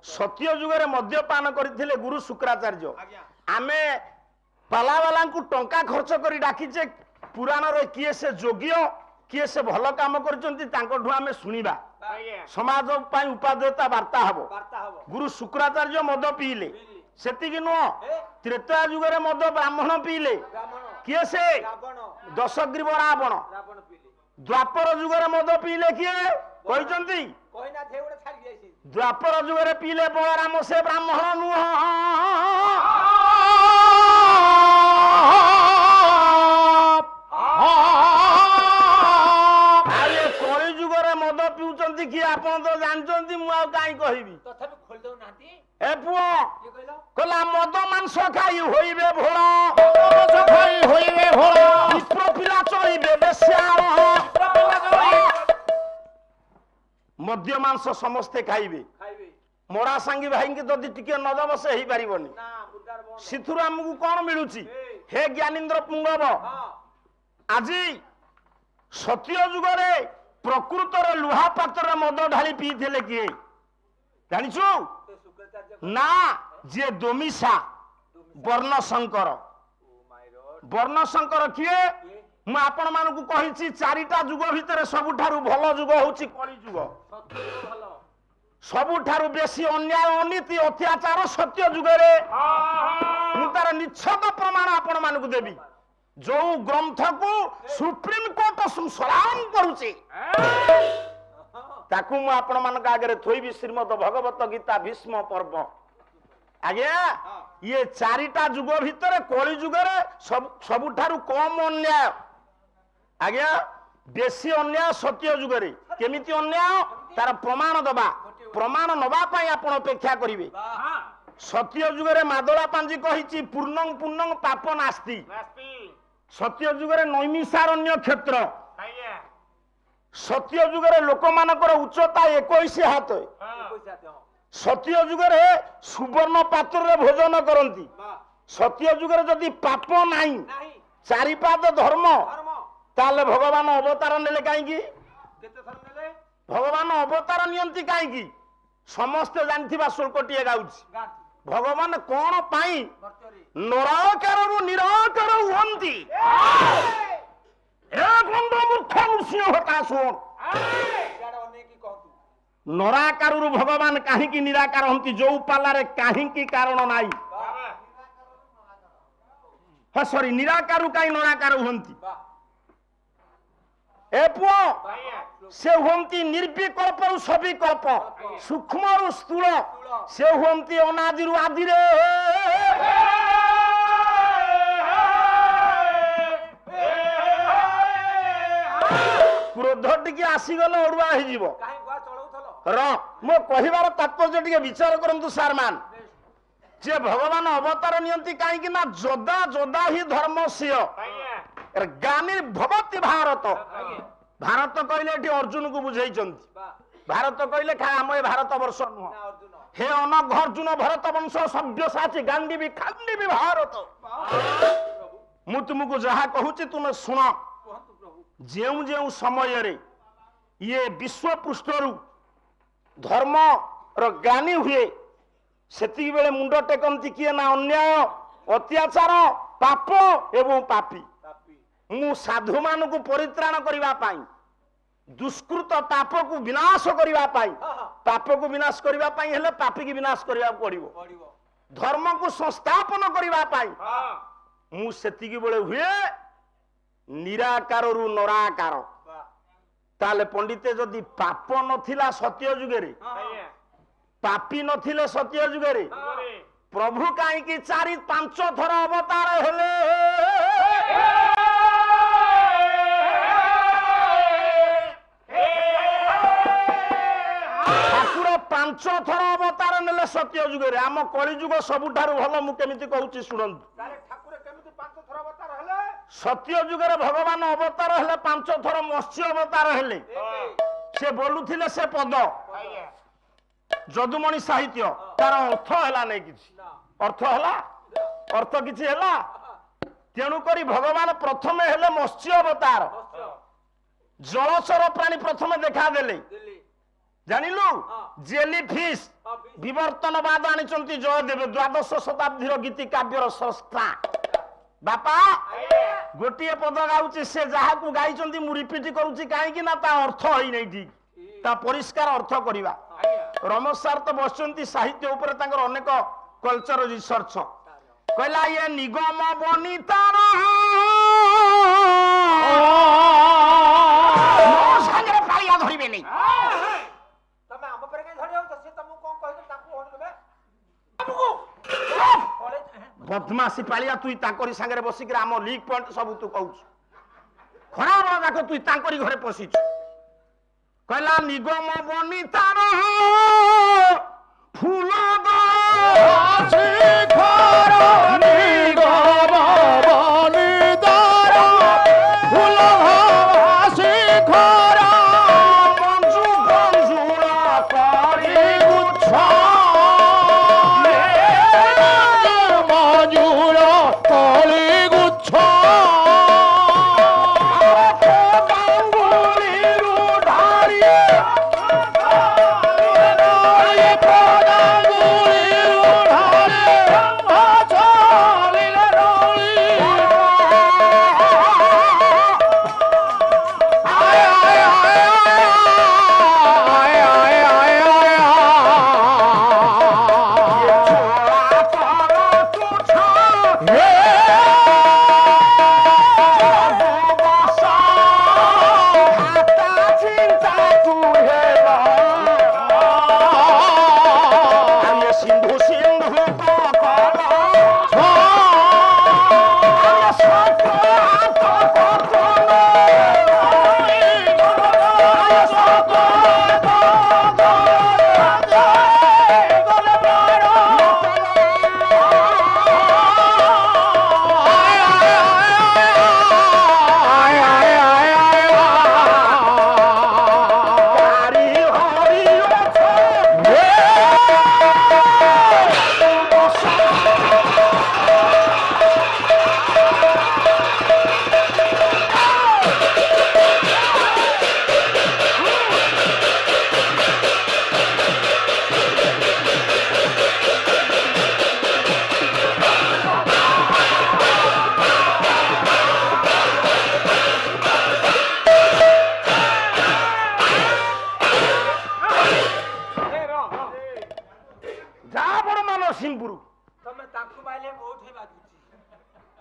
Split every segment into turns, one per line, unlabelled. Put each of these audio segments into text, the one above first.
सत्य जुगरे मद्यपान करथिले गुरु शुक्राचार्य आमे पालावाला को टंका खर्च करी डाकिचे पुराण रे किए से जोग्य किए से भल काम करचंती तांको आमे सुनिबा समाज पाई उपादेयता वार्ता हबो गुरु शुक्राचार्य मद पीले सेतिकी नुह त्रेता जुगरे मद ब्राह्मण पीले किए से दशग्रीव रावण द्वापर जुगरे मद पीले किए कहचंती द्वापर जुगरे पीले बलराम से ब्राह्मण नुह कली जुगरे मद पिउचंती कि आपण तो जानचंती मु आ काई कहिबी तथापि खोल दउ नाती ए पुओ कला मद मांस खाई होइबे भोळ मांस खाई होइबे भोळ विप्र पिला चलिबे बेस्या मद्य मांस समस्ते खाइबे मोड़ा सांगी भाई की जदि टिके न दब से ही पारिबनी सिथुर हमकु कोन मिलुची हे ज्ञानेन्द्र पुंगव आजी सत्य जुगरे प्रकृत लुहा पात्र मद ढाली पीथिले किए जानिछु ना जे दोमिसा वर्णशंकर किए मु आपण मानकु कहिछि चारिटा जुग भितर सबुठारु भल जुग होछि कली जुग सबुठारु बेसी अन्याय अनीति अत्याचार सत्य जुगरे मु तार निच्छद प्रमाण आपण मानकु देबी जो ग्रंथ को सुप्रीम कोर्ट सलाम करूछि ताकू मु आपण मानक आगे थोइबी श्रीमद भगवत गीता भीष्म पर्व आज्ञा ये चारिटा जुग भितर कली जुगरे सबुठारु कम अन्याय आज्ञा बेसी अन्याय सत्य जुगरे केमिति अन्याय तार प्रमाण दबा प्रमाण नबा पाई आपण अपेक्षा करिवे सत्य जुगरे मादला पांजी कहिछि पूर्णं पूर्णं पाप नास्ति सत्य जुगरे नैमिषारण्य क्षेत्र सत्य जुगरे लोक मानकर उच्चता 21 हाथ सत्य जुगरे सुवर्ण पात्र रे भोजन करंती सत्य जुगरे जदि पाप नाही चारिपाद धर्म ताले भगवान अवतार नेले काईकी भगवान अवतार नियंती काईकी समस्त जानथिबा शुल्कटिए गाउछि भगवान कोन पाई नराकारु निराकार हुंती ए गंध मूर्ख मुर्षि होता सुन नराकारु भगवान काहे की निराकार हंती जो पालारे काहे की कारण नाही ह सॉरी निराकारु काई नराकार हुंती ए पुओ से हुंती निर्विकल्प रु सविकल्प सूक्ष्म रु स्थूल से हुंती अनादि रु आदि रे क्रोध टिके आसी गले ओडुआ हे जीवो काहे गुआ चळौथलो र मो कहिबार तात्पर्य टिके विचार करंतु सार मान जे भगवान अवतार नियंती काहे कि ना जोदा जोदा ही धर्मस्य गानी भवति भारत भारत कहले एठी अर्जुन को बुझाइचंती भारत कहले खा हम ए भारत वर्ष नुह हे अनघ अर्जुन भरत वंश सभ्य साची गांधी भी खांडी भी भारत मु तुमको जहा कहूची तुम सुन जेउ जेउ समय रे ये विश्व पृष्ठरु धर्म रो गानी हुए सेति बेले मुंड टेकंती किए ना अन्याय अत्याचार पाप एवं पापी मु साधु मान को परित्राण करिवा पाई दुष्कृत पाप को विनाश करिवा पाई पाप को विनाश करिवा पाई हेले पापी की विनाश करिवा पड़िबो धर्म को संस्थापन करिवा पाई मु सेति की बेले हुए निराकार रु नराकार ताले पंडिते जदि पाप नथिला सत्य जुगरे पापी नथिले सत्य जुगरे प्रभु काई की 4-5 थर अवतार हेले ठाकुर 5 थर अवतार नेले सत्य जुगरे आम कली जुग सबुठारु भल मु केमिति कहूची सुनंतु सत्य जुगरे भगवान अवतार हेले 5 थर मत्स्य अवतार हेले से बोलुथिले से पद जदुमणि साहित्य तार अर्थ हैला नै किछि अर्थ हैला अर्थ किछि हैला तेणु करी भगवान प्रथमे हेले मत्स्य अवतार जलचर प्राणी प्रथमे देखा देले ଜାଣିଲୁ ଜେଲି ଫିସ୍ ବିବର୍ତ୍ତନବାଦ ଆଣିଛନ୍ତି ଜୟଦେବ ଦ୍ୱାଦଶ ଶତାବ୍ଦୀର ଗୀତି କାବ୍ୟର ସ୍ରଷ୍ଟା ବାପା ଗୋଟିଏ ପଦ ଗାଉଛି ସେ ଯାହାକୁ ଗାଇଛନ୍ତି ମୁଁ ରିପିଟ କରୁଛି କାହିଁକି ନା ତା ଅର୍ଥ ହୋଇନାହିଁ ଠିକ ତା ପରିଷ୍କାର ଅର୍ଥ କରିବା ରମେଶ ସାର୍ ତ ବସିଛନ୍ତି ସାହିତ୍ୟ ଉପରେ ତାଙ୍କର ଅନେକ କଲଚର ରିସର୍ଚ୍ଚ କହିଲା ଇଏ ନିଗମ ବନିତାର ସାଙ୍ଗରେ ପାଳିଆ ଧରିବେ ନାହିଁ ବଦମାସି ପାଳିଆ ତୁଇ ତାଙ୍କରି ସାଙ୍ଗରେ ବସିକିରି ଆମ ଲିଗ୍ ପଏଣ୍ଟ ସବୁ ତୁ କହୁଛୁ ଖରାବେଳ ଯାକ ତୁଇ ତାଙ୍କରି ଘରେ ପଶିଛୁ କହିଲା ନିଗମ ବନିତାର ଫୁଲ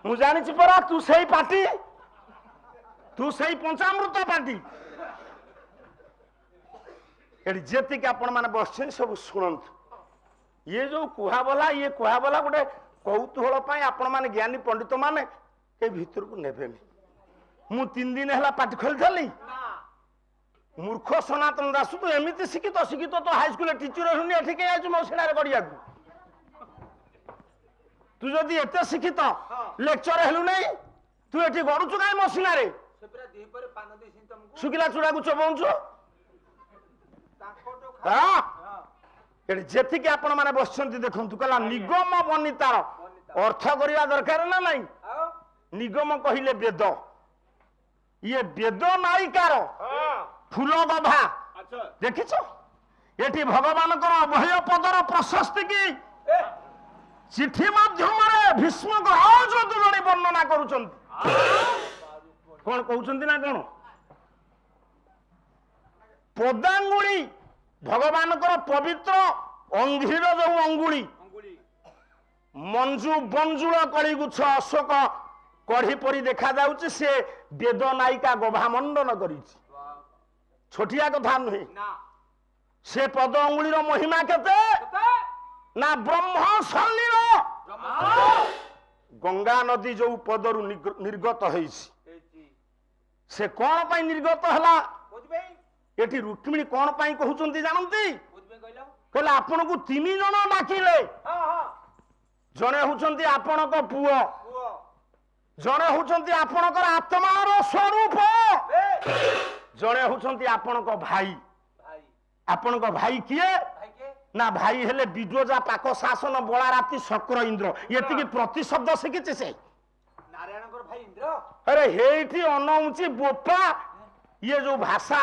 ମୁଁ ଜାଣିଛି ପରା ତୁ ସେଇ ପାର୍ଟି ତୁ ସେଇ ପଞ୍ଚାମୃତ ପାର୍ଟି ଏଠି ଯେତିକି ଆପଣ ମାନେ ବସିଛନ୍ତି ସବୁ ଶୁଣନ୍ତୁ ଇଏ ଯୋଉ କୁହାବଲା ଇଏ କୁହାବଲା ଗୋଟେ କୌତୁହଳ ପାଇଁ ଆପଣ ମାନେ ଜ୍ଞାନୀ ପଣ୍ଡିତ ମାନେ ଏ ଭିତରକୁ ନେବେନି ମୁଁ 3 ଦିନ ହେଲା ପାର୍ଟି ଖୋଲିଥିଲି ମୂର୍ଖ ସନାତନ ଦାସ ତୁ ଏମିତି ଶିକ୍ଷିତ ତ ହାଇସ୍କୁଲ ଟିଚର ହେଉନି ଏଠିକି ଆଇଛୁ ମୌସିଣାରେ ଗଡ଼ିବାକୁ तू जदि एते शिक्षित लेक्चर हेलु नहीं तू एठी गडुछु काई मसिनारे सुकिला चुड़ा को चबौछु हां एठी जेति के आपण माने बसछंती देखंतु कला निगम बनितार अर्थ करिया दरकार ना नहीं निगम कहिले वेद ये वेद नायिकार फूल गभा देखिछो एठी भगवान को अभय पदर प्रशस्ति की चिठी माध्यम भीष्म दुलड़ी वर्णना करुचंती कौन कहउचंती ना कौन पदांगुली भगवान को पवित्र अंघ्रीर जो अंगुली मंजू बंजुल कलिगुच्छ अशोक कढ़ी परी देखा जाउची से वेद नायिका गभा मंडन करी छोटिया कथा नुहे से पद अंगुलीर महिमा केते ना ब्रह्म सन्निर गंगा नदी जो पदरु निर्गत से कौन पाई निर्गत हला एठी रुक्मिणी कौन पाई कहउचंती जानंती कहले आपन को 3 जण डाकिले जणे हुचंती आपन को पुओ जणे हुचंती आपन को आत्मार स्वरूप जणे हुचंती आपन को भाई आपन को भाई किए ना भाई हेले विद्वजा पाक शासन बला राती शक्र इंद्र ये प्रतिशब्द शिखिचे से नारायण भाई इंद्र अरे हेठी अनउची बोपा ये जो भाषा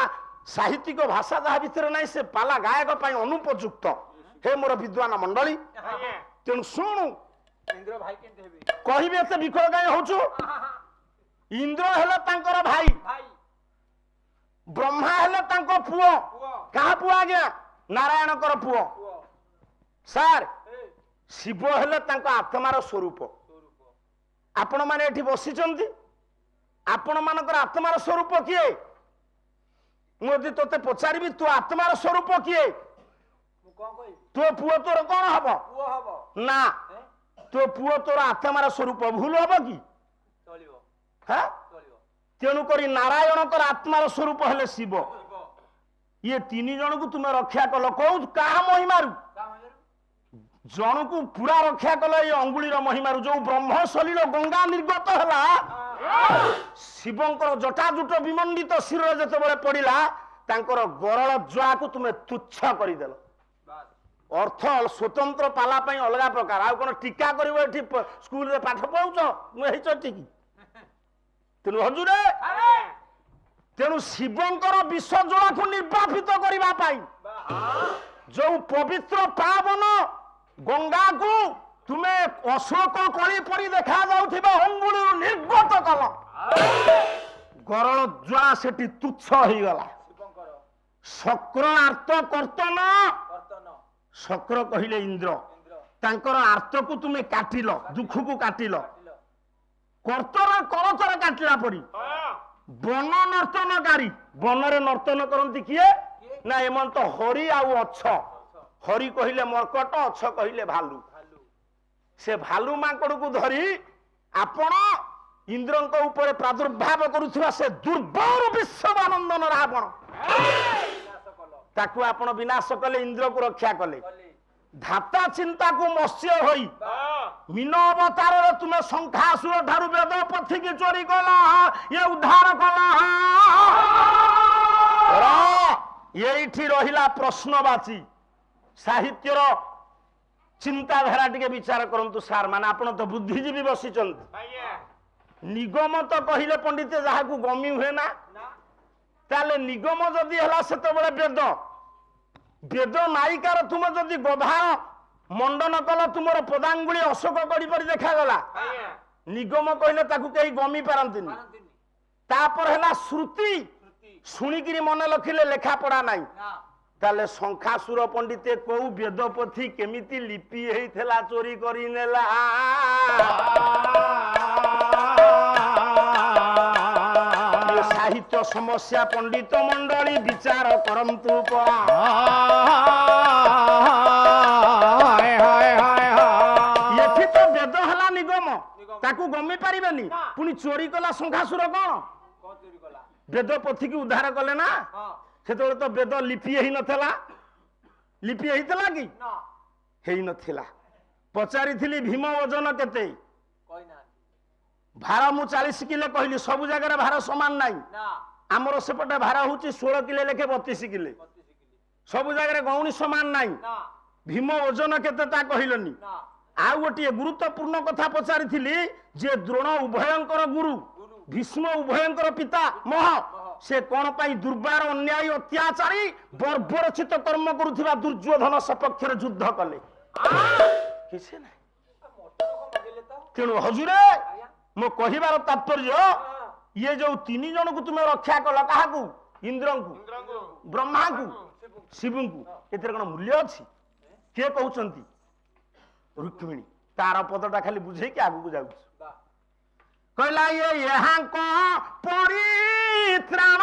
ସାହିତ୍ୟିକ ଭାଷା ଯାହା ଭିତରେ ନାହିଁ ସେ ପାଲା ଗାୟକ ପାଇଁ ଅନୁପଯୁକ୍ତ। ହେ ମୋର ବିଦ୍ୱାନ ମଣ୍ଡଳୀ, ତେଣୁ ଶୁଣୁ କହିବି ଏତେ ବିକଳ କାହିଁ ହଉଛୁ? ଇନ୍ଦ୍ର ହେଲେ ତାଙ୍କର ଭାଇ, ବ୍ରହ୍ମା ହେଲେ ତାଙ୍କ ପୁଅ। କାହା ପୁଅ ଆଜ୍ଞା? ନାରାୟଣଙ୍କର ପୁଅ। ସାର୍, ଶିବ ହେଲେ ତାଙ୍କ ଆତ୍ମାର ସ୍ୱରୂପ। ଆପଣ ମାନେ ଏଠି ବସିଛନ୍ତି, ଆପଣ ମାନଙ୍କର ଆତ୍ମାର ସ୍ୱରୂପ କିଏ? ମୁଁ ଯଦି ତୋତେ ପଚାରିବି ତୋ ଆତ୍ମାର ସ୍ୱରୂପ କିଏ, ତୋ ପୁଅ ତୋର କଣ ହବ? ନା, ତୋ ପୁଅ ତୋର ଆତ୍ମାର ସ୍ୱରୂପ। ଭୁଲ ହବ କି? ତେଣୁକରି ନାରାୟଣଙ୍କର ଆତ୍ମାର ସ୍ୱରୂପ ହେଲେ ଶିବ। ଇଏ ତିନି ଜଣକୁ ତୁମେ ରକ୍ଷା କଲ କୋଉ କାହା ମହିମାରୁ? ଜଣକୁ ପୁରା ରକ୍ଷା କଲ ଏଇ ଅଙ୍ଗୁଳିର ମହିମାରୁ। ଯୋଉ ବ୍ରହ୍ମ ସଲିଳ ଗଙ୍ଗା ନିର୍ଗତ ହେଲା, ଶିବଙ୍କର ଜଟାଜୁଟ ବିମଣ୍ଡିତ ଶିରରେ ଯେତେବେଳେ ପଡିଲା, ତାଙ୍କର ଗରଳ ଜ୍ୱାକୁ ତୁମେ ତୁଚ୍ଛ କରିଦେଲ। ଅର୍ଥ ସ୍ୱତନ୍ତ୍ର ପାଲା ପାଇଁ ଅଲଗା ପ୍ରକାର। ଆଉ କଣ ଟୀକା କରିବ ଏଠି ସ୍କୁଲରେ ପାଠ ପଢୁଛ? ମୁଁ ହେଇଛ ଠିକି। ତେଣୁ ହଜୁରେ, ତେଣୁ ଶିବଙ୍କର ବିଷ ଜ୍ୱାଳାକୁ ନିର୍ବାପିତ କରିବା ପାଇଁ ଯୋଉ ପବିତ୍ର ପାବନ ଗଙ୍ଗାକୁ ତୁମେ ଅଶୋକ କଳି ପରି ଦେଖାଯାଉଥିବା ଅଙ୍ଗୁଳିରୁ ନିର୍ଗତ କଲ। ଗରଳ ଜ୍ୱାଳା ସେଠି ତୁଚ୍ଛ ହେଇଗଲା। ଶକ୍ର ଆର୍ତ କର୍ତ୍ତନ, ଶକ୍ର କହିଲେ ଇନ୍ଦ୍ର, ତାଙ୍କର ଆର୍ତକୁ ତୁମେ କାଟିଲ, ଦୁଃଖକୁ କାଟିଲ। କର୍ତ୍ତନ କରଚର କାଟିଲା ପରି। ବନ ନର୍ତ୍ତନକାରୀ, ବନରେ ନର୍ତ୍ତନ କରନ୍ତି କିଏ? ନା ଏମାନେ ତ ହରି ଆଉ ଅଛ। ହରି କହିଲେ ମର୍କଟ, ଅଛ କହିଲେ ଭାଲୁ। ସେ ଭାଲୁ ମାଙ୍କଡକୁ ଧରି ଆପଣ ଇନ୍ଦ୍ରଙ୍କ ଉପରେ ପ୍ରାଦୁର୍ଭାବ କରୁଥିବା ସେ ଦୁର୍ବାର ବିଶ୍ୱବାନନ୍ଦନ ରାବଣ, ତାକୁ ଆପଣ ବିନାଶ କଲେ, ଇନ୍ଦ୍ରକୁ ରକ୍ଷା କଲେ। ଧାତା ଚିନ୍ତାକୁ ମତ୍ସ୍ୟ ହୋଇ ମୀନ ଅବତାରରେ ତୁମେ ଶଙ୍ଖାସୁର ଠାରୁ ବେଦ ପଥିକି ଚୋରି କଲ, ଇଏ ଉଦ୍ଧାର କଲ। ଏଇଠି ରହିଲା ପ୍ରଶ୍ନବାଚୀ। ସାହିତ୍ୟର ଚିନ୍ତାଧାରା ଟିକେ ବିଚାର କରନ୍ତୁ ସାର୍ ମାନେ। ଆପଣ ତ ବୁଦ୍ଧିଜୀବୀ ବସିଛନ୍ତି। ନିଗମ ତ କହିଲେ ପଣ୍ଡିତ ଯାହାକୁ ଗମି ହୁଏ ନା, ତାହେଲେ ନିଗମ ଯଦି ହେଲା ସେତେବେଳେ ବେଦ। ବେଦ ନାୟିକାର ତୁମେ ଯଦି ଗଭାର ମଣ୍ଡନ କଲ, ତୁମର ପଦାଙ୍ଗୁଳି ଅଶୋକ କଡ଼ି ପରି ଦେଖାଗଲା। ନିଗମ କହିଲେ ତାକୁ କେହି ଗମି ପାରନ୍ତିନି। ତାପରେ ହେଲା ଶ୍ରୁତି, ଶୁଣିକିରି ମନେ ରଖିଲେ ଲେଖା ପଢା ନାହିଁ। ତାହେଲେ ଶଙ୍ଖାସୁର ପଣ୍ଡିତେ କୋଉ ବେଦ ପୋଥି କେମିତି ଲିପି ହେଇଥିଲା ଚୋରି କରି ନେଲା? ସାହିତ୍ୟ ସମସ୍ୟା ପଣ୍ଡିତ ମଣ୍ଡଳୀ ବିଚାର କରନ୍ତୁ ପରା। ଏଠି ତ ବେଦ ହେଲା ନିଗମ, ତାକୁ ଗମି ପାରିବେନି। ପୁଣି ଚୋରି କଲା ଶଙ୍ଖାସୁର। କଣ ବେଦ ପୋଥିକି ଉଦ୍ଧାର କଲେ ନା? ସେତେବେଳେ ତ ବେଦ ଲିପି ହେଇନଥିଲା। ଲିପି ହେଇଥିଲା କି? ହେଇନଥିଲା। ପଚାରିଥିଲି ଭୀମ ଓଜନ କେତେ? ଭାର ମୁଁ 40 କିଲୋ କହିଲି। ସବୁ ଜାଗାରେ ଭାର ସମାନ ନାହିଁ। ଆମର ସେପଟେ ଭାର ହଉଛି 16 କିଲୋ ଲେଖେ 32 କିଲୋ। ସବୁ ଜାଗାରେ ଗଉଣୀ ସମାନ ନାହିଁ। ଭୀମ ଓଜନ କେତେ ତା କହିଲନି। ଆଉ ଗୋଟିଏ ଗୁରୁତ୍ୱପୂର୍ଣ୍ଣ କଥା ପଚାରିଥିଲି ଯେ ଦ୍ରୋଣ ଉଭୟଙ୍କର ଗୁରୁ, ଭୀଷ୍ମ ଉଭୟଙ୍କର ପିତା ମହ, ସେ କଣ ପାଇଁ ଦୁର୍ବାର ଅନ୍ୟାୟୀ ଅତ୍ୟାଚାରୀ ବର୍ବରଚିତ କର୍ମ କରୁଥିବା ଦୁର୍ଯ୍ୟୋଧନ ସପକ୍ଷରେ ଯୁଦ୍ଧ କଲେ? କିଛି ନାହିଁ। ତେଣୁ ହଜୁରେ, ମୋ କହିବାର ତାତ୍ପର୍ଯ୍ୟ, ଇଏ ଯୋଉ ତିନି ଜଣକୁ ତୁମେ ରକ୍ଷା କଲ, କାହାକୁ? ଇନ୍ଦ୍ରଙ୍କୁ, ବ୍ରହ୍ମାଙ୍କୁ, ଶିବଙ୍କୁ, ଏଥିରେ କଣ ମୂଲ୍ୟ ଅଛି? କିଏ କହୁଛନ୍ତି? ରୁକ୍ମିଣୀ। ତାର ପଦଟା ଖାଲି ବୁଝେଇକି ଆଗକୁ ଯାଉଛି। କହିଲା ଇଏ ଏହାଙ୍କ ପରିତ୍ରାଣ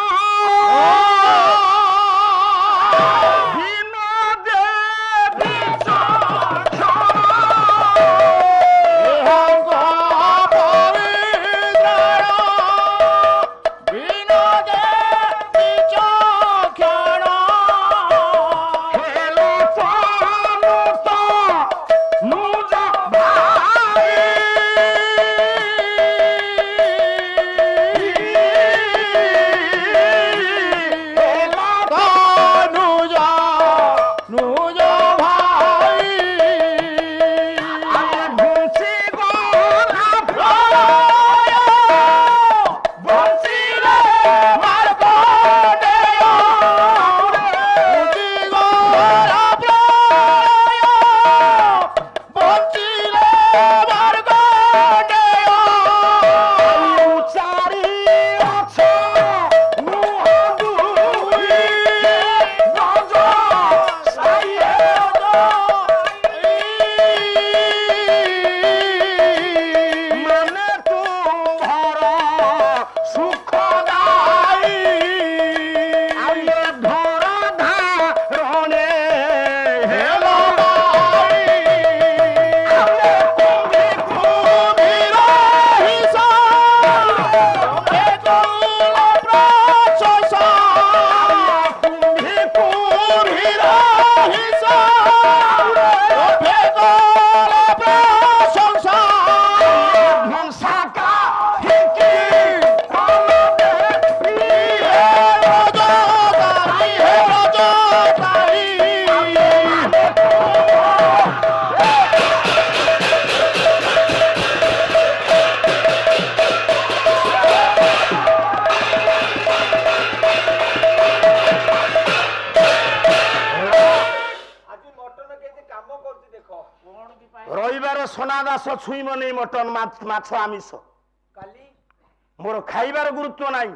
रविवार सोना दास छुईब नहीं मटन माछ आमिष मोर खाइबार गुरुत्व नहीं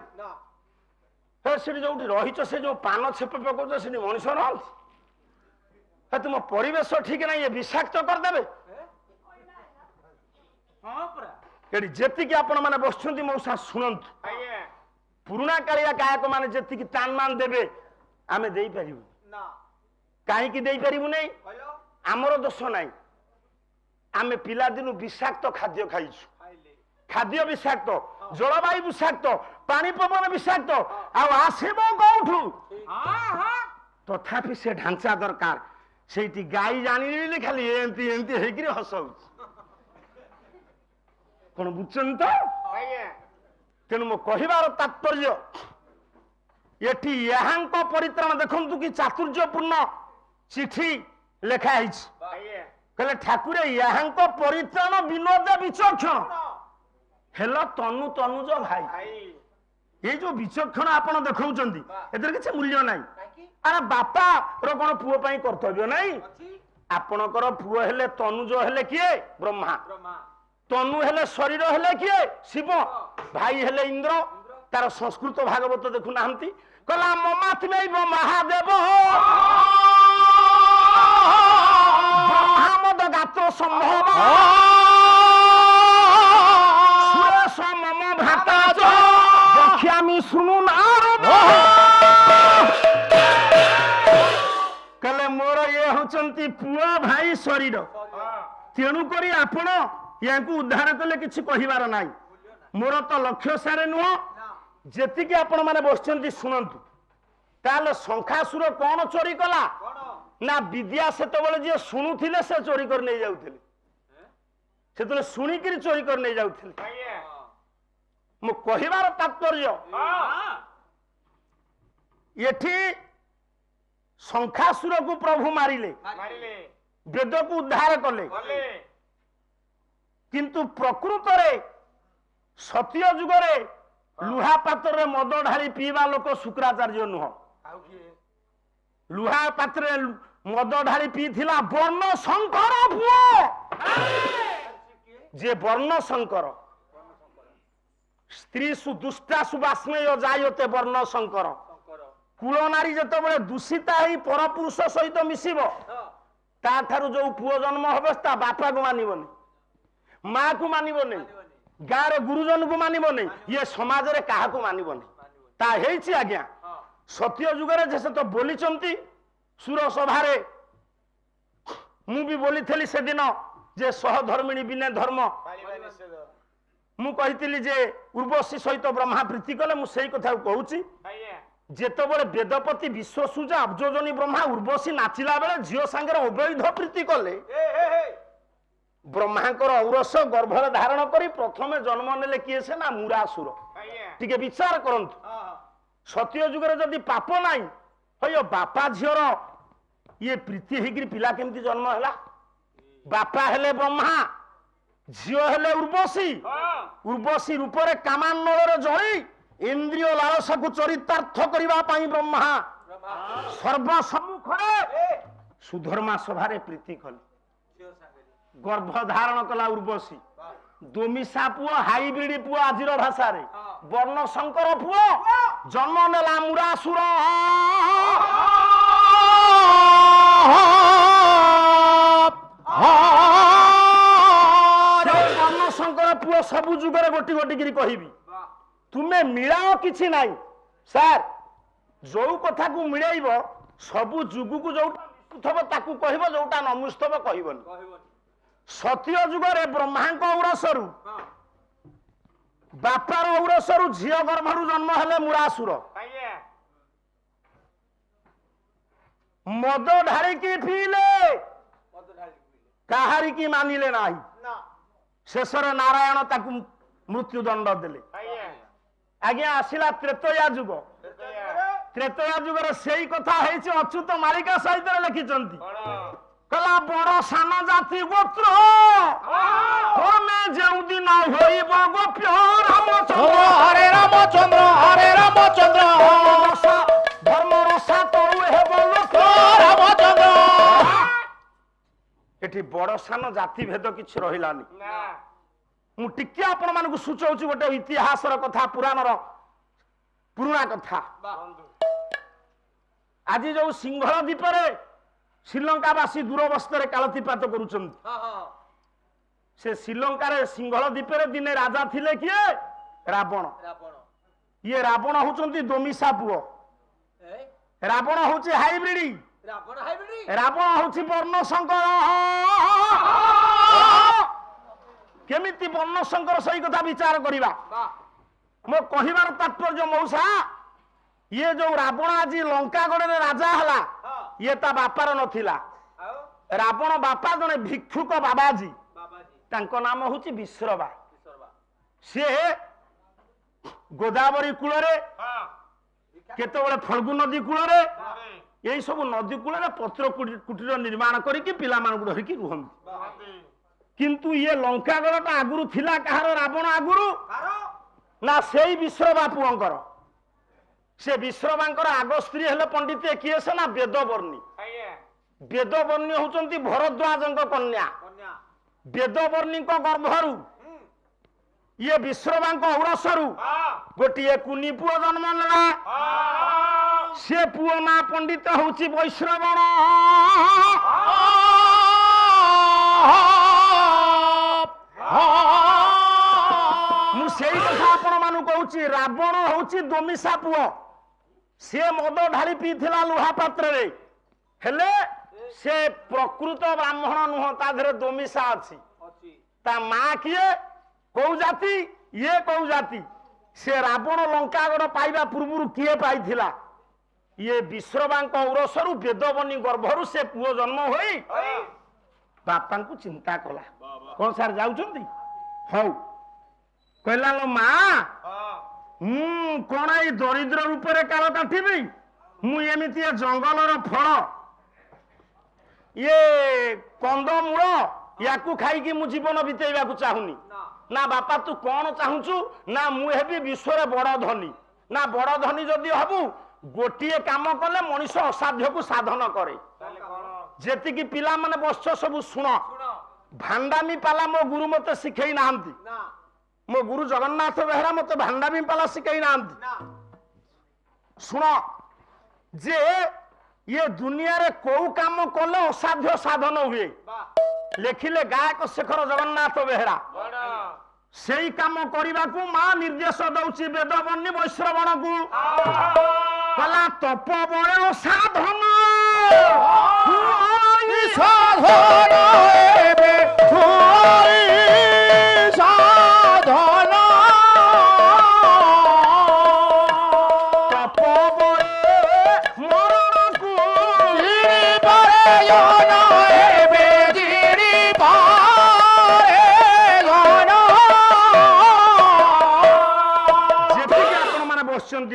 जो रहीच से जो पान छेप पकाउछ से मनुष्य न तुम परिवेश ठीक ना ये विषाक्त करदे जी आपण मैंने बस मौसा शुणु पुराणा कालिया गायक मैंने जी टान मान देवे आम दे पारू कहीं दे पारू नहीं आमर दोष ना आम पिला दिन विषाक्त खाद्य खाइछु खाद्य विषाक्त जलवायु विषाक्त पानी पवन विषाक्त आसब कौठू तथापि से ढांचा दरकार से गाई जानी खाली एमती एमती हसौ कौन बुझुन तो तेणु मो कहबार तात्पर्य यहाँ परित्राण देखु कि चातुर्यपूर्ण चिठी लिखाई कहले ठाकुर यहाँ परित्राण विनोद विचक्षण हेलो तनु तनुज भाई ये जो विचक्षण आपण देखौचंदी एतर किछ मूल्य नाही अरे बापा रो कोन पुओ पई कर्तव्य नाही आपणकर पुओ हेले तनुज हेले किए ब्रह्मा तनु हेले शरीर हेले किए शिव भाई हेले इंद्र तार संस्कृत भागवत देखु नाहंती कला ममात्मैव महादेव ब्रह्मामद गात्र संभव मम भाता देख्यामी सुनु कले मोर ये होचंती पुओ भाई शरीर तेणु करी आपण या उद्धार कले किछि कहिबार नाही मोर तो लक्ष्य सारे नुह जेतिकी आपण माने बसचंती सुनंतु ताले शंखासुर कौन चोरी कला ना विद्या सेतबेले जे सुनुथिले से चोरी कर नै जाउथिले सेतले सुनिकरी चोरी कर नै जाउथिले मो कहिबार तात्पर्य एठी शंखासुर को प्रभु मारिले वेद को उद्धार कले किंतु प्रकृत रे सत्य जुगरे लुहा पात्र रे मद ढाली पीवा लोक शुक्राचार्य नुह लुहा पात्र मद ढाली पीथिला वर्ण शंकर पुओ जे वर्ण शंकर स्त्री सुदुष्टासु वास्मेय जायते वर्ण शंकर कूल नारी जत बड़े दूषिता ही पर पुरुष सहित मिसिब ता थारु जो पुओ जन्म अवस्था बापा को मानिबनी माँ को मानिबनी गाँव रे गुरुजन को मानिबनी ये समाज रे काहा को मानिबनी ता हेछि आज्ञा सत्य जुगरे जैसे तो बोली चंती सुर सभारे मु भी बोली थली से दिन जे सहधर्मिणी बिने धर्म मु कहितली जे उर्वशी सहित ब्रह्मा प्रीति कले मु सेही कथा कहूची जेतबेले वेदपति विश्वसुजा अब्जोजनी ब्रह्मा उर्वशी नाचिला बेले झियो सांगरे अवैध प्रीति कले ब्रह्मांकर औरस गर्भर धारण करी प्रथमे जन्म नेले किए से ना मुरासुर टिके विचार करंतु सत्य जुगरे जदि पाप नाही होय बापा झियर ये प्रीति हेगिरी पिला केमती जन्म हैला बापा हेले ब्रह्मा झियो हेले उर्वशी उर्वशी रूपरे कामान्नଳରେ जळी इंद्रिय लालसा को चरितार्थ करिबा पई ब्रह्मा सर्व सम्मुखरे सुधर्मा सभारे प्रीति कले गर्भ धारण कला उर्वशी दोमिसा पुओ हाइब्रिड पुओ आजिर भाषा रे वर्ण शंकर पुओ जन्म नेला मुरासुर वर्ण शंकर पुओ सबु जुगरे गोटी गोटी गिरी कहिबी तुम्हें मिलाओ किछि नाही सर जो कथा को मिलाइब सबु जुगु को जोटा ताकू कहब जोटा नमुस्तव कहबनी सत्य जुगरे ब्रह्मांक औरसरु बापार औरसरु झियो गर्भरु जन्म हेले मुरासुर मद ढारी की पीले काहारी की मानिले नाही शेषर नारायण ताकू मृत्यु दंड देले आज्ञा आसिला त्रेतया जुग त्रेतया जुगर सेई कथा हेछि अच्युत मालिका सहित लिखिचंती कला बड़ सान जाति गोत्र तमे जेउ दिन होइब गोप्य रामचंद्र हरे रामचंद्र धर्म रसा तोरु हेब लोक रामचंद्र एठी बड़ सान जाति भेद किछि रहिलानी मु टिके आपण मानकु सूचौछि गोटे इतिहास कथा पुराण पुराना कथा आज जो सिंहल द्वीप श्रीलंकावासी दूरवस्था कालतीपात करुछन्ति से श्रीलंकार सिंहल द्वीप दिने राजा थिले किए रावण ये रावण होचंती दोमिसा पुओ रावण होची हाइब्रिड रावण होची वर्ण संकर केमिति वर्ण संकर सही कथा विचार करिबा मो कहिबार तात्पर्य मौसा ये जो रावण आज लंकागढ़ राजा हला ये ता बापार नथिला रावण बापा जने भिक्षुक बाबाजी तांको नाम होची विश्रवा से गोदावरी कूल केतबेले फल्गु नदी कूल यही सब नदी कूल पत्र कुटीर निर्माण करके पिला मानकु धरिकी रुहंती किंतु ये लंकागढ़ आगुरु थिला कहार रावण आगुरु ना सेई विश्रवा पुअंकर से विश्रवांकर आग स्त्री हेले पंडित किए से ना वेदवर्णी वेदवर्णी होचंती भरद्वाजंक कन्या वेदवर्णी गर्भरु ये विश्रवांक औरसरु गोटे कुनी पुओ जन्म नेला से पुओ ना पंडित होची वैश्रवण मु सेई कथा आपण मानु कहूची रावण होची दोमिसा पुओ से मद ढाली पीथिला लुहा पात्र रे हेले से प्रकृत ब्राह्मण नुह ता धरे दोमिसा अछि ता मां किए कौ जाति ये कौ जाति से रावण लंकागढ़ पाइबा पूर्व किए पाइथिला ये विश्रवांक औरसरु वेदवनी गर्भरु से पुओ जन्म होई बापा को चिंता कला कौन सार जाउछंती हौ कहला लो मां कौन ये दरिद्र रूप रे काल काटिबी मु एमिति जंगलर फल ये कंदमूल याकू खाई मु जीवन बितेइबा को चाहुनी ना बापा तू कौन चाहूचु ना मु हेबी विश्व बड़ धनी ना बड़ धनी जदि हबु गोटे काम कले मनीष असाध्य को साधन करे जेतिकी पिला माने बस सब सुन भांडामी पाला मो गुरु मते शिखई नांती मो गुरु जगन्नाथ बेहरा मते भांडामी पाला शिखई नांती सुन जे ये दुनिया रे को काम कले असाध्य साधन हुए लेखिले गायक शेखर जगन्नाथ बेहरा सेई काम करने को मां निर्देश दौची वेदवर्णी वैश्रवण को कला तप बड़े साधन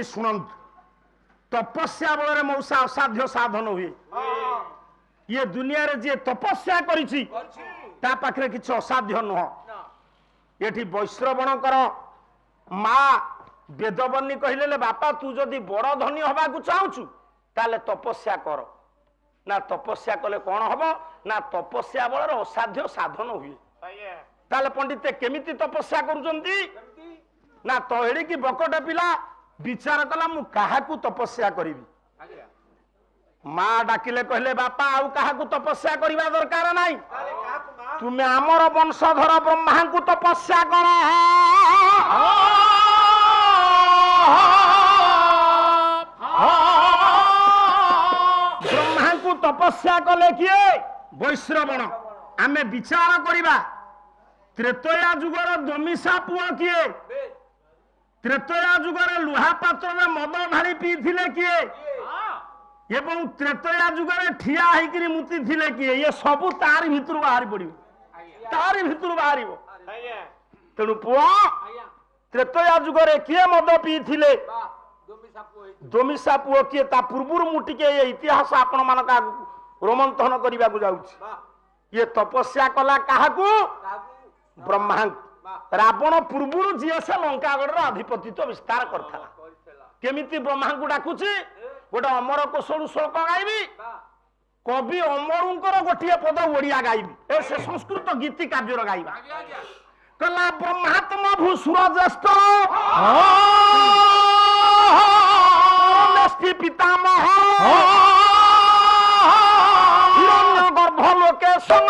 शुणु तपस्या बल मौसा असाध्य साधन हुए ये दुनिया रे जे तपस्या करिछि ता पाखरे किछ असाध्य नुह एठी वैश्रवणकर मां वेदवर्णी कहिले बापा तू जदि बड़ धनी हबा को चाहूचु ताले तपस्या कर ना तपस्या कले कौन हबो ना तपस्या बल असाध्य साधन हुए ताले पंडित केमिति तपस्या करूचंती ना तहेड़ी की बकट पिला विचार कला मु काहाकू तपस्या करिवि मां डाकिले कहले बापा आउ काहाकू तपस्या करिवा दरकार नाही तुमे हमर वंशधर ब्रह्मा को तपस्या कर ब्रह्मा को तपस्या कले किए वैश्रवण आमे विचार करिवा त्रेतया जुगर दोमिसा पुओ किए त्रेतया जुगर लुहा पात्र में मद ढाली पीथिले किए एवं त्रेतया जुगर ठिया होकर मुति थिले किए ये सबू तारी भितर बाहरी पड़िबो तारी भितर बाहरिबो तेणु पुओ त्रेतया जुगर किए मद पीथिले दोमिसा पुओ किए ता पूर्व मुटिके ये इतिहास आपण मानक रोमंथन करबा को जाउछि ये तपस्या कला काहाकू ब्रह्मा रावण पूर्व जी से लंकागढ़ आधिपत्य विस्तार करता केमिति ब्रह्मा को डाकुची गोटे अमर कोशल श्लोक गायबी कवि अमरुंकर गोटे पद ओडिया गाइबी ए से संस्कृत गीति काव्यर गाइबा कला ब्रह्मात्मा भूसुर ज्येष्ठ पितामह हिरण्य गर्भ लोकेशन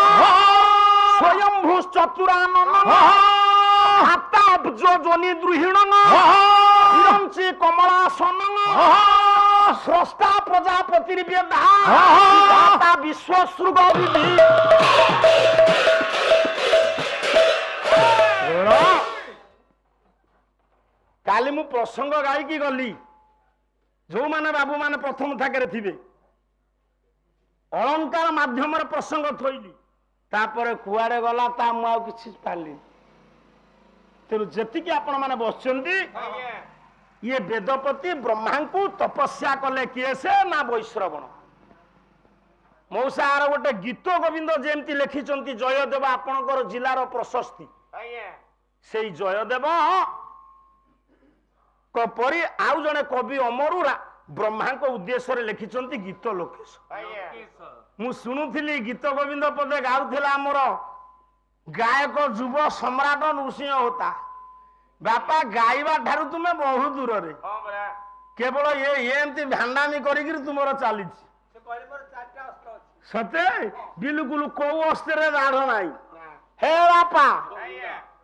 स्वयंभू चतुरानन जोनि द्रुहिणन हिरंची कमलासन स्रष्टा प्रजापति वेदा विश्वसृग विधि काली मु प्रसंग गाई गली जो माने बाबू माने प्रथम थाके थिबे अलंकार माध्यम प्रसंग थोइली तापर कुआडे गला ता मु आ किछि पाली तेरु जति आपण माने बसचंदी ये वेदपति ब्रह्मा को तपस्या कले किए से ना वैश्रवण मौसार गोटे गीत गोविंद जेमती लिखिचंती जयदेव आपणकर जिलार प्रशस्ति से जयदेव परी आउ जने कवि अमरुरा ब्रह्मा को उद्देश्य रे लिखिचंती गीत लोकेश मु सुनुथिली गीत गोविंद पदे गाउथिला हमर गायक युव सम्राट नृसिंह होता बापा गाइबा ठारू तुमे बहु दूर रे केवल ये एमती भांडामी करी तुमर चली सते बिल्कुल को अस्त्र दाढ़ नाई हे बापा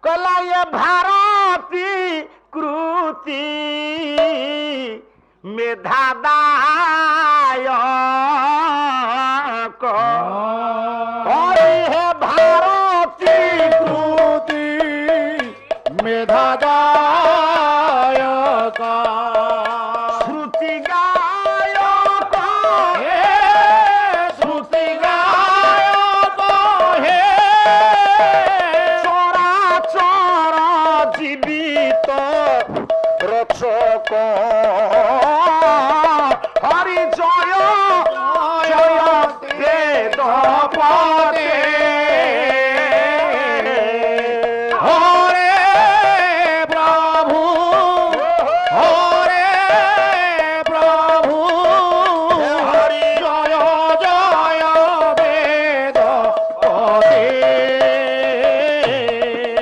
कला ये भारती कृति मेधादायक